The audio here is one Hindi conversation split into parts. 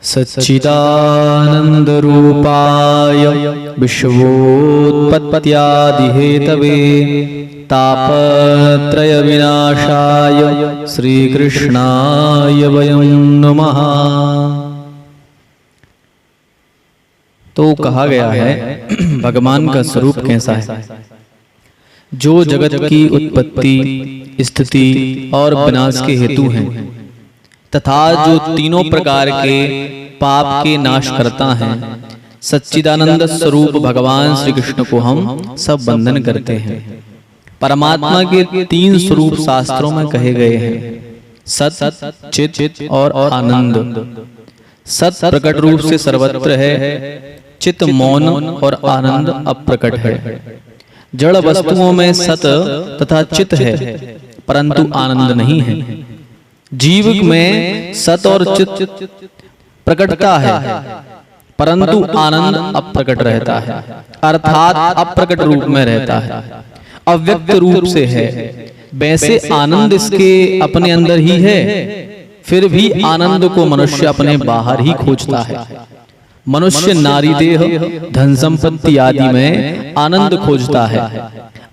सच्चिदानन्दरूपाय विश्वोत्पत्त्यादिहेतवे तापत्रयविनाशाय श्रीकृष्णाय वयं नमः। तो कहा गया है भगवान का स्वरूप कैसा है। जो जगत की उत्पत्ति, स्थिति और विनाश के हेतु हैं तथा जो तीनों प्रकार के पाप के नाश करता है, सच्चिदानंद स्वरूप भगवान श्री कृष्ण को हम सब वंदन करते हैं। परमात्मा के तीन स्वरूप शास्त्रों में कहे गए हैं, सत, चित और आनंद। सत प्रकट रूप से सर्वत्र है, चित मौन और आनंद अप्रकट है। जड़ वस्तुओं में सत तथा चित है परंतु आनंद नहीं है। जीव में सत और चित प्रकटता है परंतु आनंद अप्रकट रहता है, अर्थात अप्रकट रूप में रहता है, अव्यक्त रूप से है। वैसे आनंद इसके अपने अंदर ही है, फिर भी आनंद को मनुष्य अपने बाहर ही खोजता है। मनुष्य नारी देह, धन संपत्ति आदि में आनंद खोजता है।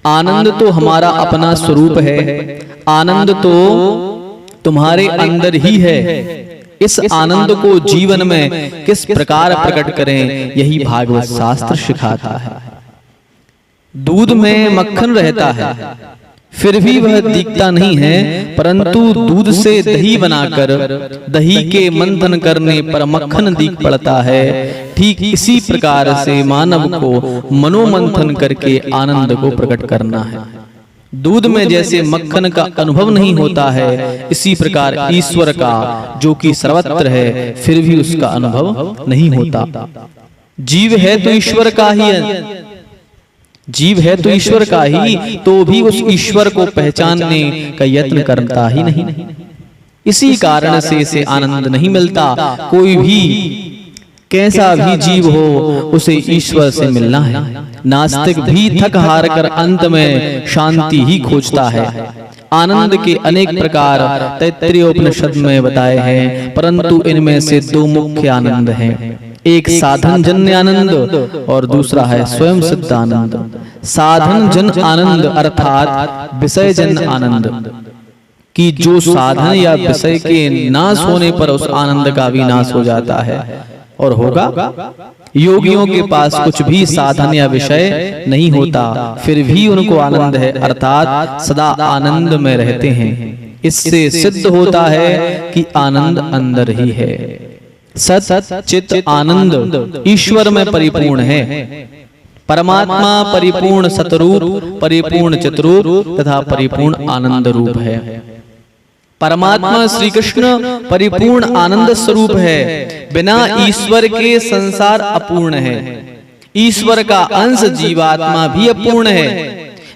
आनंद तो हमारा अपना स्वरूप है, आनंद तो तुम्हारे अंदर ही है। इस आनंद को जीवन में किस प्रकार प्रकट करें, यही भागवत शास्त्र सिखाता है। दूध में मक्खन रहता है फिर भी वह दिखता नहीं है, परंतु दूध से दही बनाकर दही के मंथन करने पर मक्खन दिख पड़ता है। ठीक इसी प्रकार से मानव को मनोमंथन करके आनंद को प्रकट करना है। दूध में जैसे मक्खन का अनुभव नहीं होता है, इसी प्रकार ईश्वर का, जो कि सर्वत्र है, फिर भी उसका अनुभव नहीं होता। जीव है तो ईश्वर का ही है, जीव है तो ईश्वर का ही, तो भी उस ईश्वर को पहचानने का यत्न करता ही नहीं। इसी कारण से इसे आनंद नहीं मिलता। कोई भी कैसा भी जीव हो, उसे ईश्वर से मिलना है। नास्तिक भी थक हार कर अंत में शांति ही खोजता है। आनंद के अनेक प्रकार तैत्तिरीयोपनिषद में बताए हैं, परंतु इनमें से दो मुख्य आनंद हैं। एक साधन जन्य आनंद और दूसरा है स्वयं सिद्ध आनंद। साधन जन आनंद अर्थात विषय जन्य आनंद, कि जो साधन या विषय के नाश होने पर उस आनंद का भी नाश हो जाता है और होगा। योगियों के पास कुछ भी साधन या विषय नहीं होता, फिर भी उनको आनंद है, अर्थात सदा आनंद में रहते हैं। इससे सिद्ध होता है कि आनंद अंदर ही है। सत चित आनंद ईश्वर में परिपूर्ण है। परमात्मा परिपूर्ण सतरूप, परिपूर्ण चितरूप तथा परिपूर्ण आनंद रूप है। परमात्मा श्री कृष्ण परिपूर्ण आनंद स्वरूप है। बिना ईश्वर के संसार अपूर्ण है। ईश्वर का अंश जीवात्मा भी अपूर्ण है।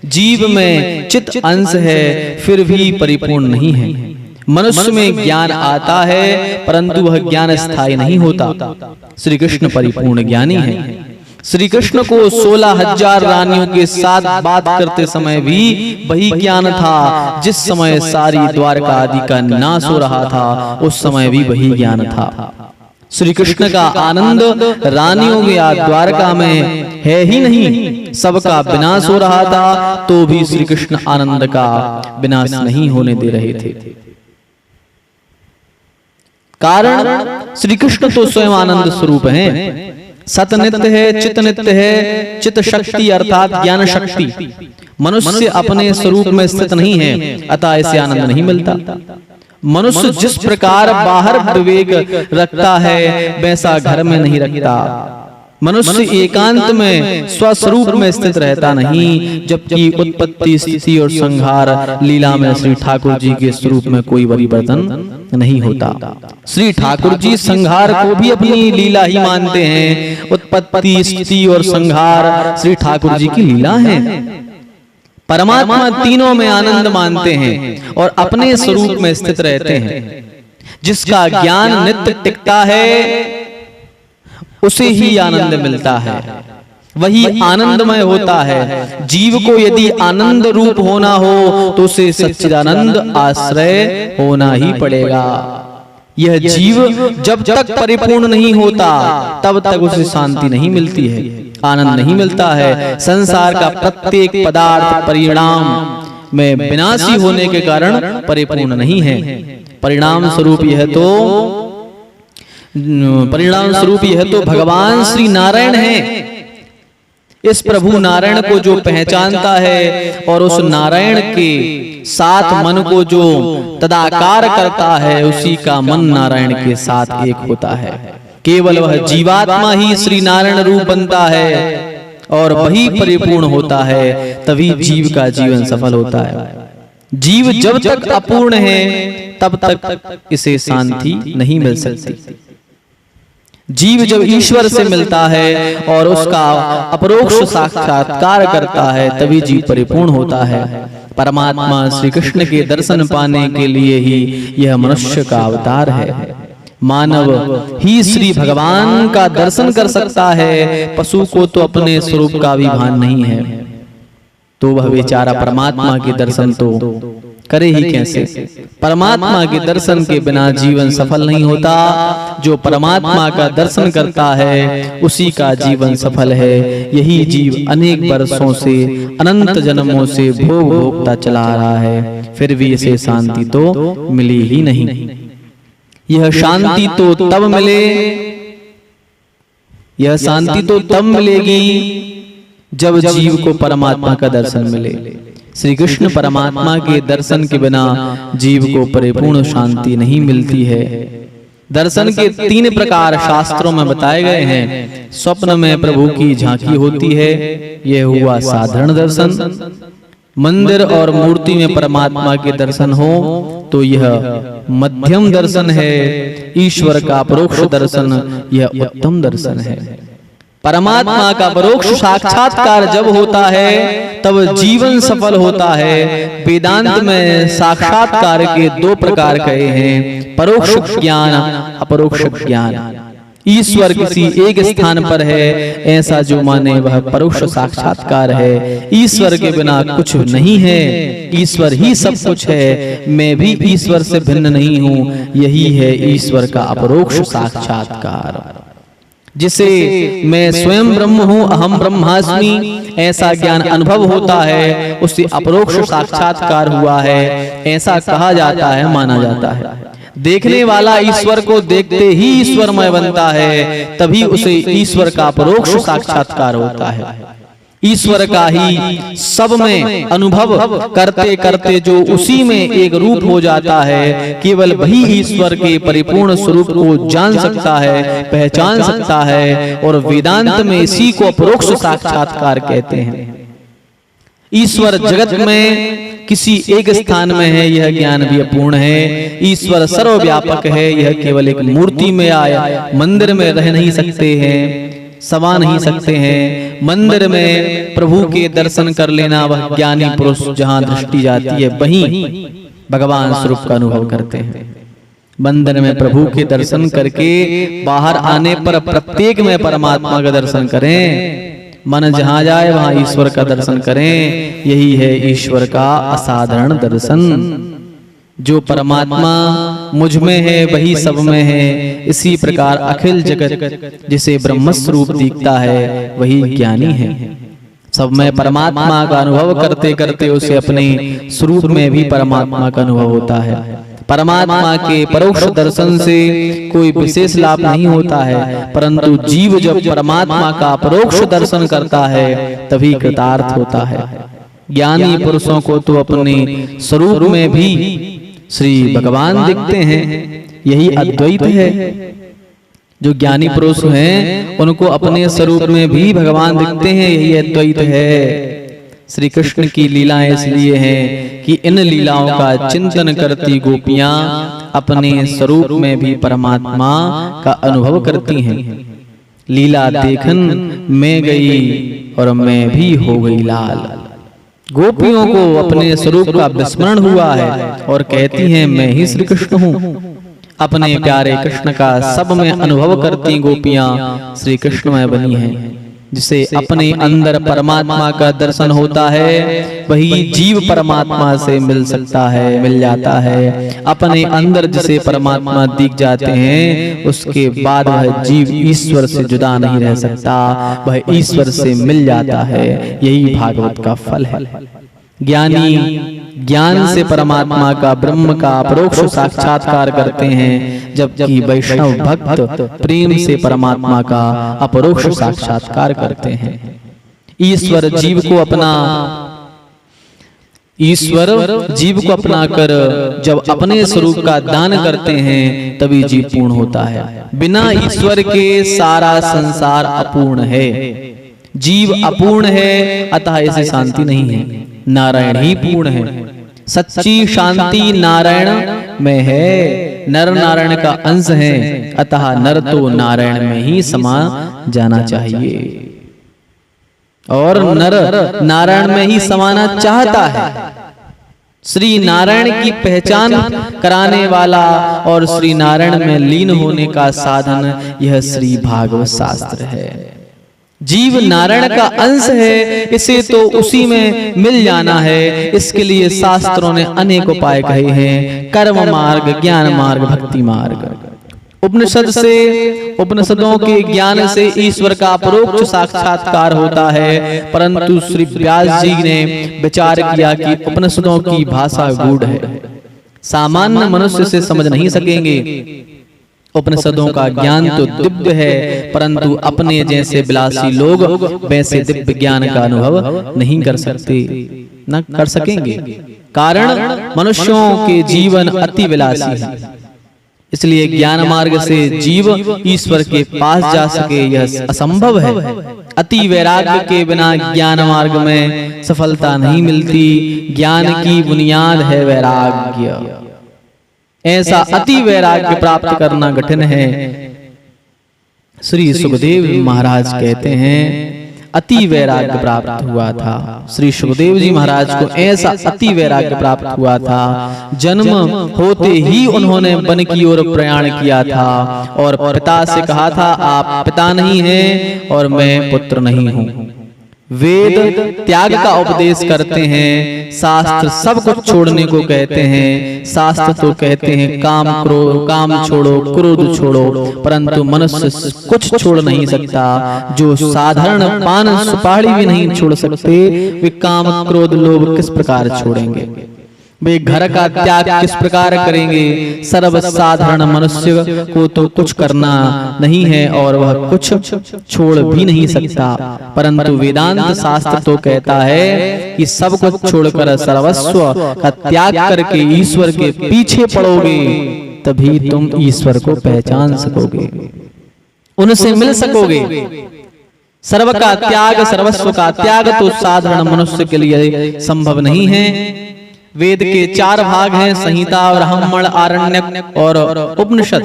जीव में चित अंश है, फिर भी परिपूर्ण नहीं है। मनुष्य में ज्ञान आता है परंतु वह ज्ञान स्थायी नहीं होता। श्री कृष्ण परिपूर्ण ज्ञानी है। श्री कृष्ण को 16,000 रानियों के साथ बात करते समय भी वही ज्ञान था। जिस समय सारी द्वारका आदि का नाश हो रहा था, उस समय भी वही ज्ञान था। श्री कृष्ण का आनंद रानियों या द्वारका में है ही नहीं। सबका विनाश हो रहा था तो भी श्री कृष्ण आनंद का विनाश नहीं होने दे रहे थे। कारण श्री कृष्ण तो स्वयं आनंद स्वरूप हैं। सत नित्य है, चित नित्य है। चित शक्ति अर्थात ज्ञान शक्ति। मनुष्य अपने स्वरूप में स्थित नहीं है, अतः इसे आनंद नहीं मिलता। मनुष्य जिस प्रकार बाहर विवेक रखता है, वैसा घर में नहीं रखता। मनुष्य एकांत में स्वस्वरूप में स्थित रहता नहीं, जबकि उत्पत्ति, स्थिति और संहार लीला में श्री ठाकुर जी के स्वरूप में कोई परिवर्तन नहीं होता। श्री ठाकुर जी संहार को भी अपनी लीला ही मानते हैं। उत्पत्ति, स्थिति और संहार श्री ठाकुर जी की लीला है। परमात्मा तीनों में आनंद मानते हैं और अपने स्वरूप में स्थित रहते हैं। जिसका ज्ञान नित्य टिकता है उसे ही आनंद मिलता है, वही आनंदमय होता है। जीव को यदि आनंद रूप होना हो तो उसे सच्चिदानंद आश्रय होना ही पड़ेगा। यह जीव जब तक परिपूर्ण नहीं होता तब तक उसे शांति नहीं मिलती है, आनंद नहीं मिलता है। संसार का प्रत्येक पदार्थ परिणाम में विनाशी होने के कारण परिपूर्ण नहीं है। परिणाम स्वरूप यह तो भगवान श्री नारायण है। इस प्रभु नारायण को जो पहचानता है और उस नारायण के साथ मन को जो तदाकार करता है, उसी का मन नारायण के साथ एक होता है। केवल वह जीवात्मा ही श्री नारायण रूप बनता है और वही परिपूर्ण होता है, तभी जीव का जीवन सफल होता है। जीव जब तक अपूर्ण है तब तक इसे शांति नहीं मिल सकती। जीव जब ईश्वर से मिलता है और उसका अपरोक्ष साक्षात्कार करता है, तभी जीव परिपूर्ण होता है। परमात्मा श्री कृष्ण के दर्शन पाने के लिए ही यह मनुष्य का अवतार है। मानव ही श्री भगवान का दर्शन कर सकता है, पशु को तो अपने स्वरूप का भी भान नहीं है, तो वह बेचारा परमात्मा के दर्शन तो करे ही कैसे। परमात्मा के दर्शन के बिना जीवन सफल नहीं होता। जो परमात्मा का दर्शन करता है उसी का जीवन सफल है। यही जीव अनेक वर्षों से, अनंत जन्मों से भोग भोगता चला आ रहा है, फिर भी इसे शांति तो मिली ही नहीं। यह शांति तो तब मिलेगी जब जीव को परमात्मा का दर्शन मिले। श्री कृष्ण परमात्मा के दर्शन के बिना जीव को परिपूर्ण शांति नहीं मिलती है। दर्शन के 3 प्रकार शास्त्रों में बताए गए हैं। स्वप्न में प्रभु की झांकी होती है, यह हुआ साधारण दर्शन। मंदिर और मूर्ति में परमात्मा के दर्शन हो तो यह मध्यम दर्शन है। ईश्वर का परोक्ष दर्शन यह उत्तम दर्शन है। परमात्मा का परोक्ष साक्षात्कार जब होता है तब जीवन सफल होता है। वेदांत में साक्षात्कार के 2 प्रकार कहे हैं, परोक्ष ज्ञान, अपरोक्ष ज्ञान। ईश्वर किसी एक स्थान पर है ऐसा जो माने वह परोक्ष साक्षात्कार है। ईश्वर के बिना कुछ नहीं है, ईश्वर ही सब कुछ है। मैं भी ईश्वर से भिन्न नहीं हूँ, यही है ईश्वर का अपरोक्ष साक्षात्कार। जिसे मैं स्वयं ब्रह्म हूँ, अहम ब्रह्मास्मि, ऐसा ज्ञान अनुभव होता है, उससे अपरोक्ष साक्षात्कार हुआ है ऐसा कहा जाता है, माना जाता है। देखने वाला ईश्वर को देखते ही ईश्वरमय बनता है, तभी उसे ईश्वर का अपरोक्ष साक्षात्कार होता है। ईश्वर का ही सब में अनुभव करते करते जो उसी में एक रूप हो जाता है, केवल वही ईश्वर के परिपूर्ण स्वरूप को जान सकता है, पहचान सकता है। और वेदांत में इसी को अपरोक्ष साक्षात्कार कहते हैं। ईश्वर जगत में किसी एक स्थान में है, यह ज्ञान भी अपूर्ण है। ईश्वर सर्वव्यापक है, यह केवल एक मूर्ति में आया, मंदिर में रह नहीं सकते हैं, समा नहीं सकते हैं। मंदिर में प्रभु के दर्शन कर लेना, वह ज्ञानी पुरुष जहां दृष्टि जाती है वहीं भगवान स्वरूप का अनुभव करते हैं। मंदिर में प्रभु के दर्शन करके बाहर आने पर प्रत्येक में परमात्मा का दर्शन करें। मन जहां जाए वहां ईश्वर का दर्शन करें। यही है ईश्वर का असाधारण दर्शन। जो परमात्मा मुझ में है वही सब में है। इसी प्रकार अखिल जगत जिसे ब्रह्म स्वरूप दिखता है वही ज्ञानी है। सब में परमात्मा का अनुभव करते करते उसे अपने स्वरूप में भी परमात्मा का अनुभव होता है। परमात्मा के परोक्ष दर्शन से कोई विशेष लाभ नहीं होता है, परंतु जीव जब परमात्मा का परोक्ष दर्शन करता है तभी कृतार्थ होता है। ज्ञानी पुरुषों को तो अपने स्वरूप में भी श्री भगवान दिखते हैं, यही अद्वैत है। जो ज्ञानी पुरुष हैं उनको अपने स्वरूप में भी भगवान दिखते हैं, यही अद्वैत है। श्री कृष्ण की लीलाएं इसलिए हैं कि इन लीलाओं का चिंतन करती गोपियां अपने स्वरूप में भी परमात्मा का अनुभव करती हैं। लीला देखन मैं गई और मैं भी हो गई लाल। गोपियों को अपने स्वरूप का विस्मरण हुआ है और कहती हैं मैं ही श्री कृष्ण हूँ। अपने प्यारे कृष्ण का सब में अनुभव करती गोपियां श्री कृष्ण में बनी हैं। जिसे अपने अंदर परमात्मा का दर्शन होता है वही जीव परमात्मा से मिल सकता है, मिल जाता है। अपने अंदर जिसे परमात्मा दिख जाते हैं उसके बाद वह जीव ईश्वर से जुदा नहीं रह सकता, वह ईश्वर से मिल जाता है। यही भागवत का फल है। ज्ञानी ज्ञान से परमात्मा का, ब्रह्म का अपरोक्ष साक्षात्कार करते हैं, जबकि वैष्णव भक्त प्रेम से परमात्मा का अपरोक्ष साक्षात्कार करते हैं। ईश्वर जीव को अपना कर जब अपने स्वरूप का दान करते हैं तभी जीव पूर्ण होता है। बिना ईश्वर के सारा संसार अपूर्ण है। जीव अपूर्ण है, अतः इसे शांति नहीं है। नारायण ही पूर्ण है। सच्ची शांति नारायण में है। नर नारायण का अंश है, अतः नर तो नारायण में ही समा जाना चाहिए और नर नारायण में ही समाना चाहता है। श्री नारायण की पहचान कराने वाला और श्री नारायण में लीन होने का साधन यह श्री भागवत शास्त्र है। जीव नारायण का अंश है, इसे तो उसी में मिल जाना है। इसके लिए शास्त्रों ने अनेक उपाय कहे हैं, कर्म मार्ग, ज्ञान मार्ग, भक्ति मार्ग। उपनिषदों के ज्ञान से ईश्वर का अपरोक्ष साक्षात्कार होता है, परंतु श्री व्यास जी ने विचार किया कि उपनिषदों की भाषा गूढ़ है, सामान्य मनुष्य से समझ नहीं सकेंगे। उपनिषदों का ज्ञान तो दिव्य है, परंतु अपने जैसे विलासी लोग वैसे दिव्य ज्ञान का अनुभव नहीं कर सकते, न कर सकेंगे। कारण मनुष्यों के जीवन अति विलासी है, इसलिए ज्ञान मार्ग से जीव ईश्वर के पास जा सके यह असंभव है। अति वैराग्य के बिना ज्ञान मार्ग में सफलता नहीं मिलती। ज्ञान की बुनियाद है वैराग्य। ऐसा अति वैराग्य प्राप्त करना कठिन है। श्री सुखदेव महाराज कहते हैं अति वैराग्य प्राप्त हुआ था। श्री सुखदेव जी महाराज को ऐसा अति वैराग्य प्राप्त हुआ था, जन्म होते ही उन्होंने वन की ओर प्रयाण किया था और पिता से कहा था आप पिता नहीं हैं और मैं पुत्र नहीं हूँ। वेद त्याग का उपदेश करते हैं, शास्त्र सब कुछ छोड़ने को कहते हैं। शास्त्र तो कहते हैं काम छोड़ो, क्रोध छोड़ो, परंतु मनुष्य कुछ छोड़ नहीं सकता। जो साधारण पान सुपारी भी नहीं छोड़ सकते, वे काम क्रोध लोभ किस प्रकार छोड़ेंगे? वे घर का त्याग किस प्रकार करेंगे? सर्वसाधारण मनुष्य को तो कुछ करना नहीं है और वह कुछ छोड़ भी नहीं सकता, परंतु वेदांत शास्त्र तो कहता है कि सब कुछ छोड़कर सर्वस्व का त्याग करके ईश्वर के पीछे पड़ोगे, तभी तुम ईश्वर को पहचान सकोगे, उनसे मिल सकोगे। सर्व का त्याग, सर्वस्व का त्याग तो साधारण मनुष्य के लिए संभव नहीं है। वेद के 4 भाग हैं, संहिता, ब्राह्मण, आरण्यक और उपनिषद।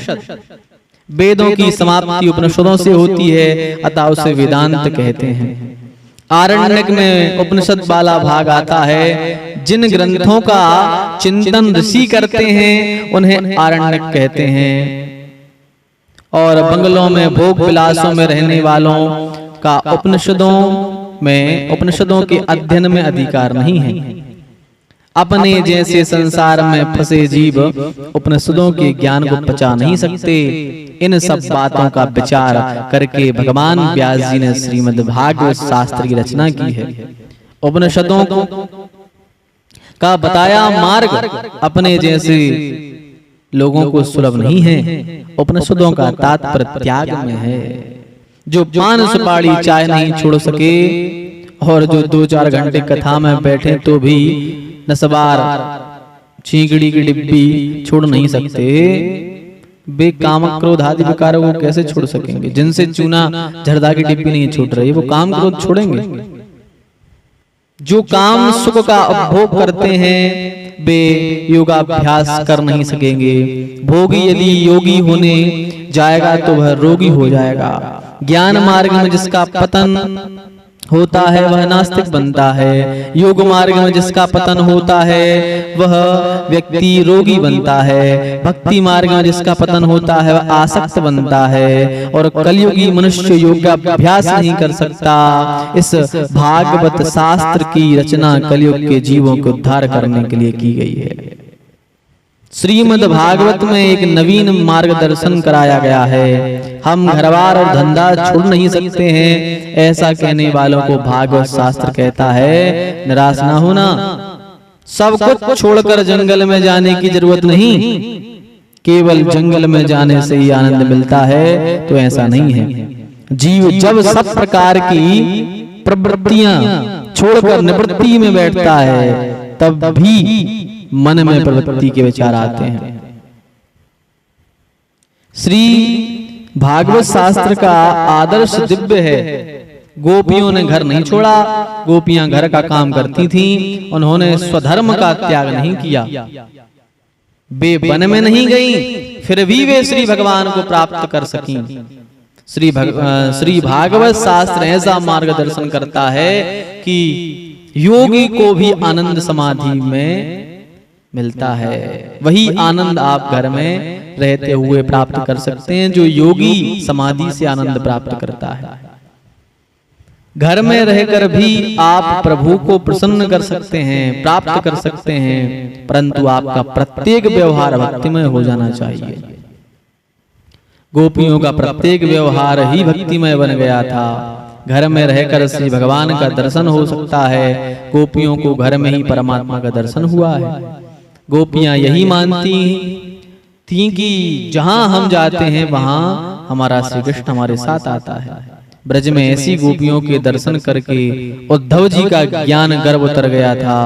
वेदों की समाप्ति उपनिषदों से होती है, अतः उसे वेदांत कहते हैं। आरण्यक में उपनिषद वाला भाग आता है। जिन ग्रंथों का चिंतन ऋषि करते हैं उन्हें आरण्यक कहते हैं। और बंगलों में भोग विलासों में रहने वालों का उपनिषदों के अध्ययन में अधिकार नहीं है। अपने जैसे संसार में फंसे जीव उपनिषदों के ज्ञान को पचा नहीं सकते। इन सब बातों का विचार करके भगवान व्यास जी ने श्रीमद् भागवत शास्त्र की रचना की है। उपनिषदों का बताया मार्ग अपने जैसे लोगों को सुलभ नहीं है। उपनिषदों का तात्पर्य त्याग में है। जो पान सुपारी चाय नहीं छोड़ सके और जो 2-4 घंटे कथा में बैठे तो भी नसबार चींकड़ी की डिब्बी छोड़ नहीं सकते, वे काम क्रोध आदि विकारों को कैसे छोड़ सकेंगे? जिनसे चूना झरदा की डिब्बी नहीं छूट रही, वो काम क्रोध छोड़ेंगे? जो काम सुख का उपभोग करते हैं वे योगाभ्यास कर नहीं सकेंगे। भोगी यदि योगी होने जाएगा तो वह रोगी हो जाएगा। ज्ञान मार्ग में जिसका पतन होता है वह नास्तिक बनता है। योग मार्ग में जिसका पतन होता है वह व्यक्ति रोगी बनता है। भक्ति मार्ग में जिसका पतन होता है वह आसक्त बनता है। और कलयुगी मनुष्य योगाभ्यास नहीं कर सकता। इस भागवत शास्त्र की रचना कलयुग के जीवों को उद्धार करने के लिए की गई है। श्रीमद् भागवत में एक नवीन मार्गदर्शन कराया गया है। हम घरबार और धंधा छोड़ नहीं सकते हैं, ऐसा कहने वालों को भागवत शास्त्र कहता है निराश ना होना। सब कुछ छोड़कर जंगल में जाने की जरूरत नहीं, केवल जंगल में जाने से ही आनंद मिलता है, तो ऐसा नहीं है। जीव जब सब प्रकार की प्रवृत्तियां छोड़कर निवृत्ति में बैठता है तब भी मन में प्रवृत्ति के विचार आते हैं। श्री भागवत शास्त्र का आदर्श दिव्य है। गोपियों ने घर नहीं छोड़ा, गोपियां घर का काम करती थीं, उन्होंने स्वधर्म का त्याग नहीं किया। वे वन में नहीं गईं, फिर भी वे श्री भगवान को प्राप्त कर सकीं। श्री भागवत शास्त्र ऐसा मार्गदर्शन करता है कि योगी को भी आनंद समाधि में मिलता है। वही आनंद आप घर में रहते हुए प्राप्त कर सकते हैं जो योगी समाधि से आनंद प्राप्त करता है। घर में रहकर भी आप प्रभु को प्रसन्न कर सकते हैं, प्राप्त कर सकते हैं, परंतु आपका प्रत्येक व्यवहार भक्तिमय हो जाना चाहिए। गोपियों का प्रत्येक व्यवहार ही भक्तिमय बन गया था। घर में रहकर श्री भगवान का दर्शन हो सकता है। गोपियों को घर में ही परमात्मा का दर्शन हुआ है। गोपियां यही मानती थीं कि जहां हम जाते हैं वहां हमारा श्री कृष्ण हमारे साथ आता है। ब्रज में ऐसी गोपियों के दर्शन करके उद्धव जी का ज्ञान गर्भ उतर गया था।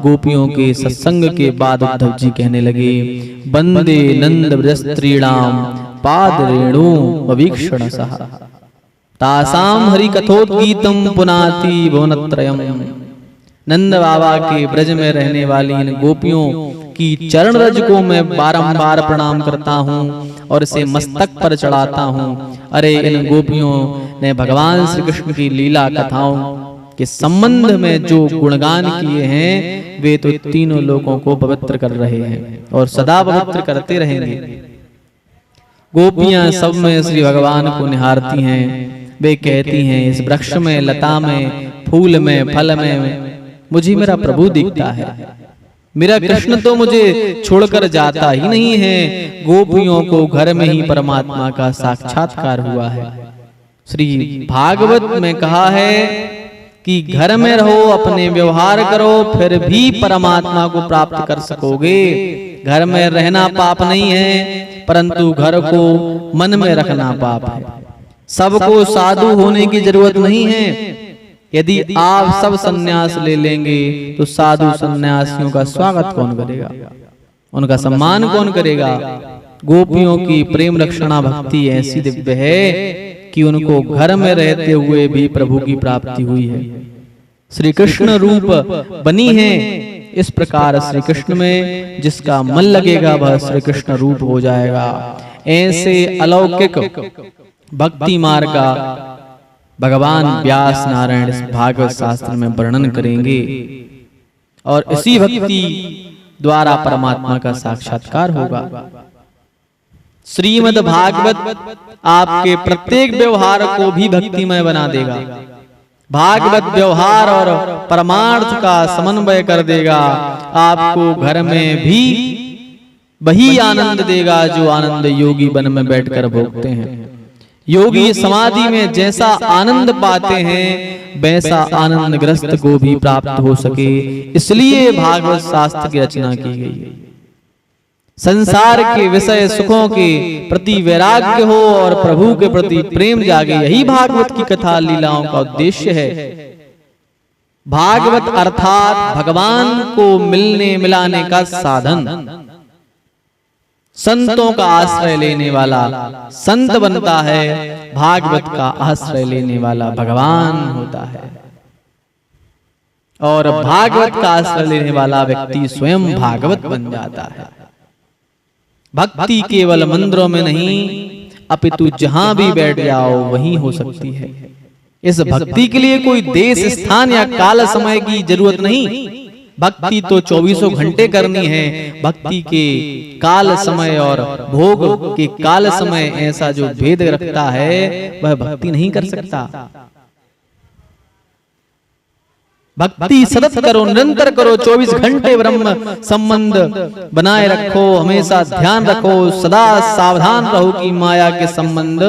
गोपियों के सत्संग के बाद उद्धव जी कहने लगे, वंदे नंद ब्रजस्त्रीणाम पाद रेणु वीक्षण सह तासाम हरि कथोद्गीतम पुनाति भुवनत्रयम्। नंद बाबा के ब्रज में रहने वाली इन गोपियों की चरण रज को मैं बारंबार प्रणाम करता हूँ और इसे मस्तक पर चढ़ाता हूँ। अरे इन गोपियों ने भगवान श्री कृष्ण की लीला कथाओं के संबंध में जो गुणगान किए हैं वे तो तीनों लोगों को पवित्र कर रहे हैं और सदा पवित्र करते रहेंगे। गोपियां सब में श्री भगवान को निहारती हैं। वे कहती हैं इस वृक्ष में, लता में, फूल में, फल में मुझे मेरा प्रभु दिखता है। मेरा कृष्ण तो मुझे छोड़कर जाता ही नहीं है। गोपियों को घर में ही परमात्मा का साक्षात्कार हुआ है। श्री भागवत में कहा है कि घर में रहो, अपने व्यवहार करो, फिर भी परमात्मा को प्राप्त कर सकोगे। घर में रहना पाप नहीं है, परंतु घर को मन में रखना पाप है। सबको साधु होने की जरूरत नहीं है। यदि आप सब सन्यास ले लेंगे तो साधु सन्यासियों का स्वागत कौन करेगा, उनका सम्मान कौन करेगा। गोपियों की प्रेम रक्षणा भक्ति ऐसी दिव्य है कि उनको घर में रहते हुए भी प्रभु की प्राप्ति हुई है। श्री कृष्ण रूप बनी है। इस प्रकार श्री कृष्ण में जिसका मन लगेगा वह श्री कृष्ण रूप हो जाएगा। ऐसे अलौकिक भक्ति मार्ग का भगवान व्यास नारायण इस भागवत शास्त्र में वर्णन करेंगे और इसी भक्ति द्वारा परमात्मा का साक्षात्कार होगा। श्रीमद् भागवत आपके प्रत्येक व्यवहार को भी भक्तिमय बना देगा। भागवत व्यवहार और परमार्थ का समन्वय कर देगा। आपको घर में भी वही आनंद देगा जो आनंद योगी वन में बैठकर भोगते हैं। योगी समाधि में जैसा आनंद पाते हैं वैसा आनंद ग्रस्त को भी प्राप्त हो सके, इसलिए भागवत शास्त्र की रचना की गई। संसार के विषय सुखों के प्रति वैराग्य हो और प्रभु के प्रति प्रेम जागे, यही भागवत की कथा लीलाओं का उद्देश्य है। भागवत अर्थात भगवान को मिलने मिलाने का साधन। संतों का आश्रय लेने वाला संत बनता है, भागवत का आश्रय लेने वाला भगवान होता है। और भागवत का आश्रय लेने वाला व्यक्ति स्वयं भागवत बन जाता है। भक्ति केवल मंदिरों में नहीं अपितु जहां भी बैठ जाओ वहीं हो सकती है। इस भक्ति के लिए कोई देश, स्थान या काल समय की जरूरत नहीं। भक्ति तो 24 घंटे करनी है। भक्ति के काल समय और भोग के काल समय ऐसा जो भेद रखता है वह भक्ति नहीं कर सकता। भक्ति सतत करो, निरंतर करो, 24 घंटे ब्रह्म संबंध बनाए रखो, हमेशा ध्यान रखो, सदा सावधान रहो कि माया के संबंध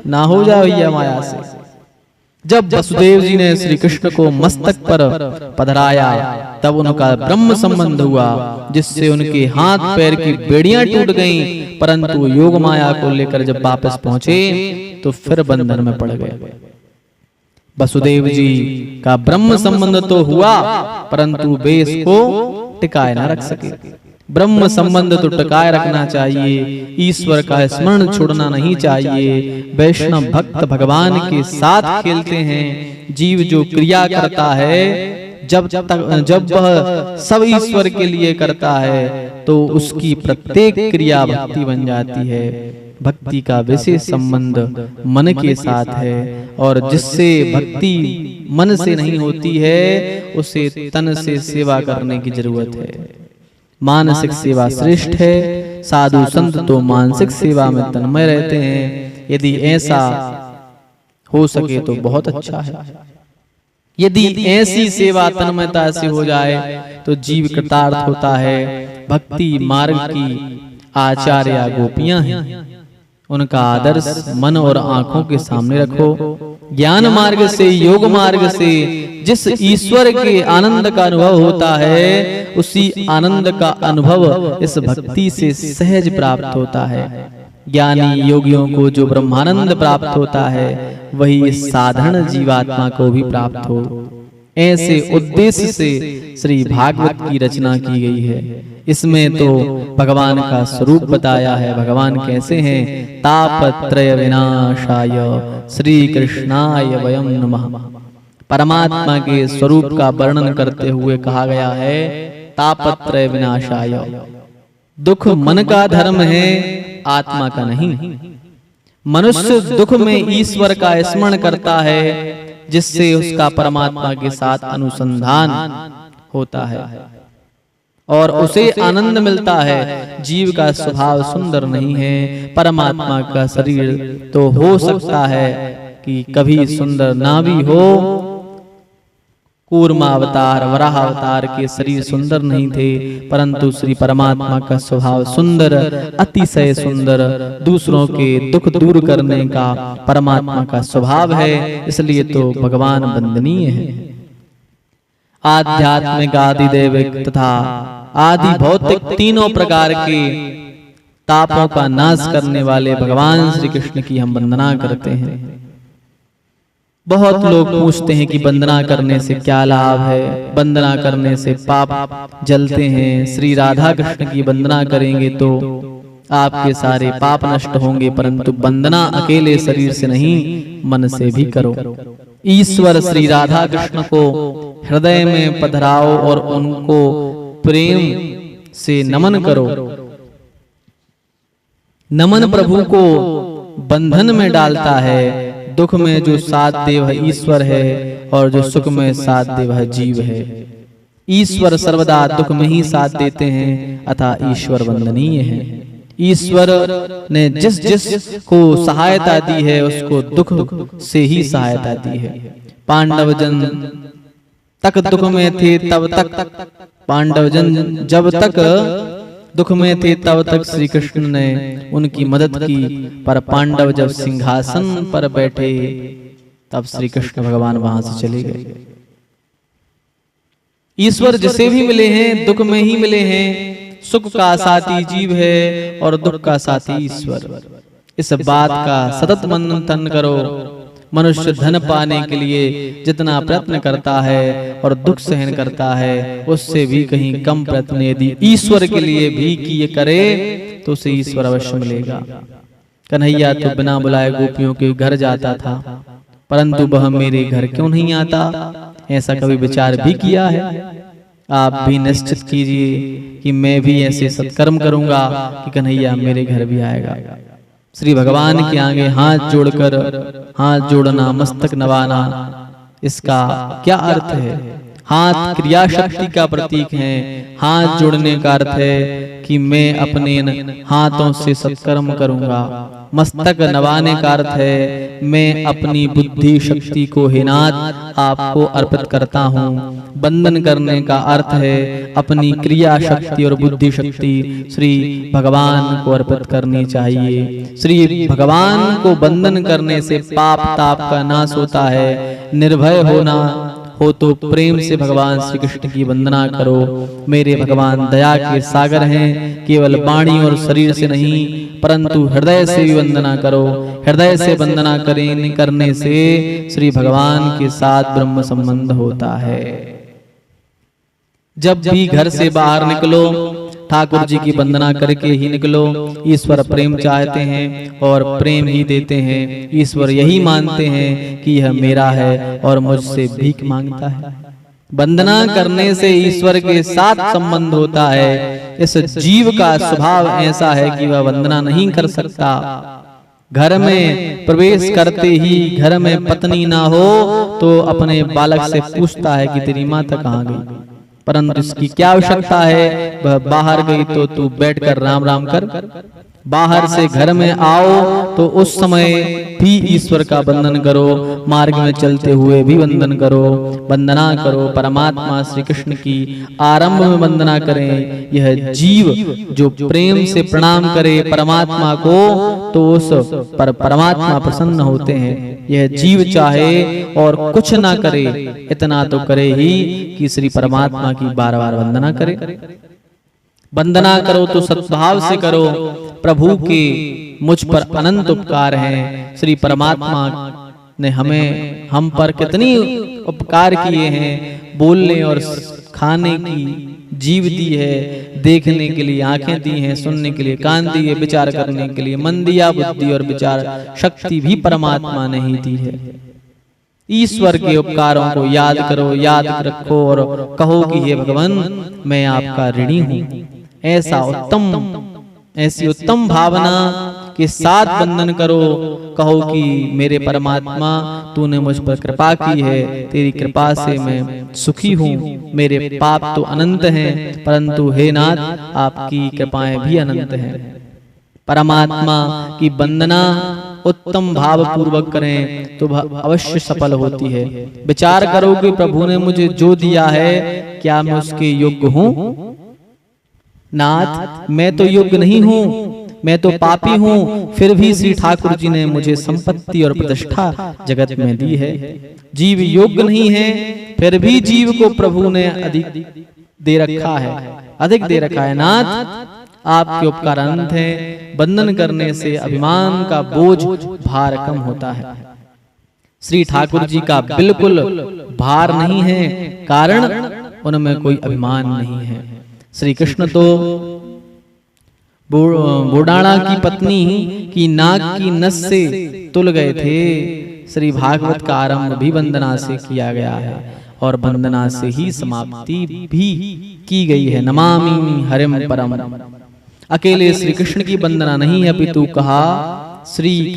ना हो जाए भैया माया से। जब वसुदेव जी ने श्री कृष्ण को मस्तक पर पधराया तब उनका ब्रह्म संबंध हुआ, जिससे उनके हाथ पैर की बेड़ियां टूट गईं, परंतु योग माया को लेकर जब वापस पहुंचे तो फिर बंधन में पड़ गए। वसुदेव जी का ब्रह्म संबंध तो हुआ परंतु वे इसको टिकाए ना रख सके। ब्रह्म संबंध तो टिकाए रखना चाहिए, ईश्वर का स्मरण छोड़ना नहीं चाहिए। वैष्णव भक्त भगवान के साथ खेलते हैं। जीव जो क्रिया करता है जब वह सब ईश्वर के लिए करता है तो उसकी प्रत्येक क्रिया भक्ति बन जाती है। भक्ति का विशेष संबंध मन के साथ है और जिससे भक्ति मन से नहीं होती है उसे तन से सेवा करने की जरूरत है। मानसिक सेवा श्रेष्ठ है। साधु संत तो मानसिक सेवा में तन्मय रहते हैं। यदि ऐसा हो सके तो बहुत अच्छा है। यदि ऐसी सेवा तन्मयता से हो जाए तो जीव कृतार्थ होता है। भक्ति मार्ग की आचार्य गोपियां हैं, उनका आदर्श मन और आंखों के सामने रखो। ज्ञान मार्ग से, योग मार्ग से जिस ईश्वर के आनंद का अनुभव होता है उसी आनंद का अनुभव इस भक्ति से सहज प्राप्त होता है। ज्ञानी योगियों को जो ब्रह्मानंद प्राप्त होता है वही इस साधारण जीवात्मा को भी प्राप्त हो। ऐसे उद्देश्य से श्री भागवत की रचना की गई है। इसमें तो भगवान का स्वरूप बताया है। भगवान कैसे हैं? तापत्रय विनाशाय श्री कृष्णाय वयं नमः। परमात्मा के स्वरूप का वर्णन करते हुए कहा गया है तापत्रय विनाशाय। दुख मन का धर्म है, आत्मा का नहीं। मनुष्य दुख में ईश्वर का स्मरण करता है जिससे उसका परमात्मा के साथ अनुसंधान होता है और उसे आनंद मिलता है। जीव का स्वभाव सुंदर नहीं है। परमात्मा का शरीर तो हो सकता है कि कभी सुंदर ना भी हो। कूर्मा अवतार, वराह अवतार के शरीर सुंदर नहीं थे, परंतु श्री परमात्मा का स्वभाव सुंदर, अतिशय सुंदर, दूसरों के दुख दूर करने का परमात्मा का स्वभाव है। इसलिए तो भगवान वंदनीय है। आध्यात्मिक, आदि दैविक तथा आदि भौतिक तीनों प्रकार के तापों का नाश करने वाले भगवान श्री कृष्ण की हम वंदना करते हैं। बहुत लोग पूछते हैं कि वंदना करने से क्या लाभ है, वंदना करने से पाप जलते हैं। श्री राधा कृष्ण की वंदना करेंगे तो आपके सारे पाप नष्ट होंगे, परंतु वंदना अकेले शरीर से नहीं मन से भी करो। ईश्वर श्री राधा कृष्ण को हृदय में पधराओ और उनको प्रेम से नमन करो। नमन प्रभु को बंधन में डालता है। दुख में जो साथ दे वह ईश्वर है और जो सुख में साथ दे वह जीव है। ईश्वर सर्वदा दुख में ही साथ देते हैं, अतः ईश्वर वंदनीय है। ईश्वर ने जिस जिस को सहायता दी है उसको दुख से ही सहायता दी है। पांडव जन तक दुख में थे तब तक, पांडव जन जब तक दुख में थे तब तक श्री कृष्ण ने उनकी मदद की, पर पांडव जब सिंहासन पर बैठे तब श्री कृष्ण भगवान वहां से चले गए। ईश्वर जिसे भी मिले हैं दुख में ही मिले हैं। सुख का साथी जीव है और दुख का साथी ईश्वर। इस बात का सतत मंथन करो। मनुष्य धन पाने के लिए जितना प्रयत्न करता है और दुख सहन करता है उससे भी कहीं कम प्रयत्न यदि ईश्वर के लिए भी किए करे तो उसे ईश्वर अवश्य मिलेगा। कन्हैया तो बिना बुलाए गोपियों के घर जाता था, परंतु वह मेरे घर क्यों नहीं आता? ऐसा कभी विचार भी किया है? आप भी निश्चित कीजिए कि मैं भी ऐसे सत्कर्म करूंगा कि कन्हैया मेरे घर भी आएगा। श्री भगवान के आगे हाथ जोड़कर, हाथ जोड़ना मस्तक नवाना, इसका क्या अर्थ है? हाथ क्रिया शक्ति का प्रतीक है। हाथ जोड़ने का अर्थ है कि मैं अपने हाथों से सत्कर्म करूंगा। मस्तक नवाने का अर्थ है मैं अपनी बुद्धि शक्ति को हे नाथ आपको अर्पित करता हूँ। बंधन करने का अर्थ है अपनी क्रिया शक्ति और बुद्धि शक्ति श्री भगवान को अर्पित करनी चाहिए। श्री भगवान को बंधन करने से पाप ताप का नाश होता है। निर्भय होना हो तो प्रेम से भगवान श्री कृष्ण की वंदना करो। मेरे भगवान दया के सागर हैं, केवल वाणी और शरीर से नहीं परंतु हृदय से भी वंदना करो। हृदय से वंदना करने से श्री भगवान के साथ ब्रह्म संबंध होता है। जब भी घर से बाहर निकलो ठाकुर जी की वंदना करके ही निकलो। ईश्वर प्रेम चाहते हैं और प्रेम ही देते हैं। ईश्वर यही मानते हैं कि यह मेरा है और मुझसे भीख मांगता है। वंदना करने से ईश्वर के साथ संबंध होता है। इस जीव का स्वभाव ऐसा है कि वह वंदना नहीं कर सकता। घर में प्रवेश करते ही घर में पत्नी ना हो तो अपने बालक से पूछता है कि तेरी माता कहाँ गई, परंतु इसकी क्या आवश्यकता है? वह बाहर गई तो तू बैठकर राम राम कर। बाहर से घर में आओ तो उस समय भी ईश्वर का वंदन करो। मार्ग में चलते हुए भी वंदन करो। वंदना करो परमात्मा श्री कृष्ण की। आरंभ में वंदना करें। यह जीव जो प्रेम से प्रणाम करे परमात्मा को तो उस पर परमात्मा प्रसन्न होते हैं। यह जीव चाहे और कुछ ना करे, इतना तो करे ही कि श्री परमात्मा की बार बार वंदना करे। वंदना करो तो सद्भाव से करो। प्रभु के मुझ पर अनंत उपकार हैं। श्री परमात्मा ने हम पर कितनी उपकार किए हैं। बोलने और खाने की जीव दी है, देखने के लिए आंखें दी हैं, सुनने के लिए कान दिए, विचार करने के लिए मन दिया, बुद्धि और विचार शक्ति भी परमात्मा ने ही दी है। ईश्वर के उपकारों को याद करो, याद रखो और कहो कि हे भगवान मैं आपका ऋणी हूँ। ऐसी उत्तम भावना के साथ वंदन करो। कहो कि मेरे परमात्मा तूने मुझ पर कृपा की है, तेरी कृपा से मैं सुखी हूँ। मेरे पाप तो अनंत हैं परंतु हे नाथ आपकी कृपाएं भी अनंत हैं। परमात्मा की वंदना उत्तम भाव पूर्वक करें तो अवश्य सफल होती है। विचार करो कि प्रभु ने मुझे जो दिया है क्या मैं उसके योग्य हूँ? नाथ मैं तो योग्य नहीं हूँ, मैं तो पापी हूँ। फिर भी श्री ठाकुर जी ने मुझे संपत्ति और प्रतिष्ठा जगत में दी है। जीव योग्य नहीं है फिर भी जीव को प्रभु ने अधिक दे रखा है, अधिक दे रखा है। नाथ आपके उपकार अनंत हैं। वंदन करने से अभिमान का बोझ भार कम होता है। श्री ठाकुर जी का बिल्कुल भार नहीं है, कारण उनमें कोई अभिमान नहीं है। श्री कृष्ण तो बोडाणा की पत्नी की नाक की नस से तुल गए थे। श्री भागवत का आरंभ भी वंदना से किया गया है और वंदना से ही समाप्ति भी की गई है। नमामि हरिम परम। अकेले श्री कृष्ण की वंदना नहीं अपितु कहा श्री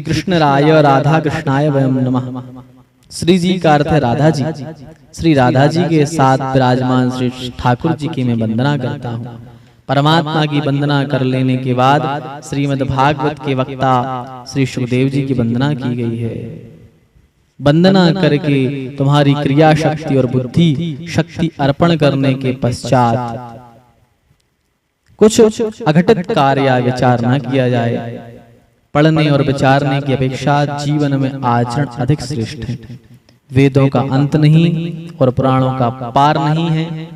कृष्ण राय राधा कृष्णाय वयम नमः। श्री जी का अर्थ है राधा जी। श्री राधा जी के साथ विराजमान श्री ठाकुर जी की मैं वंदना करता हूँ। परमात्मा की वंदना कर लेने के बाद श्रीमद् भागवत के वक्ता श्री सुखदेव जी की वंदना की गई है। वंदना करके तुम्हारी क्रिया शक्ति और बुद्धि शक्ति अर्पण करने के पश्चात कुछ अघटित कार्य या विचार न किया जाए। पढ़ने और विचारने की अपेक्षा जीवन में आचरण अधिक श्रेष्ठ है। वेदों का अंत नहीं और पुराणों का पार नहीं है।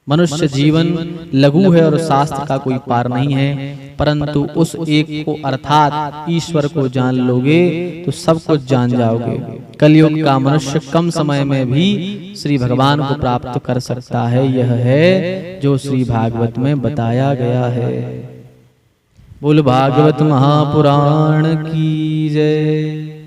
मनुष्य जीवन लघु है और शास्त्र का कोई पार नहीं है, परंतु उस एक को अर्थात ईश्वर को जान लोगे तो सब कुछ जान जाओगे। कलयुग का मनुष्य कम समय में भी श्री भगवान को प्राप्त कर सकता है। यह है जो श्री भागवत में बताया गया है। बोल भागवत महापुराण की जय।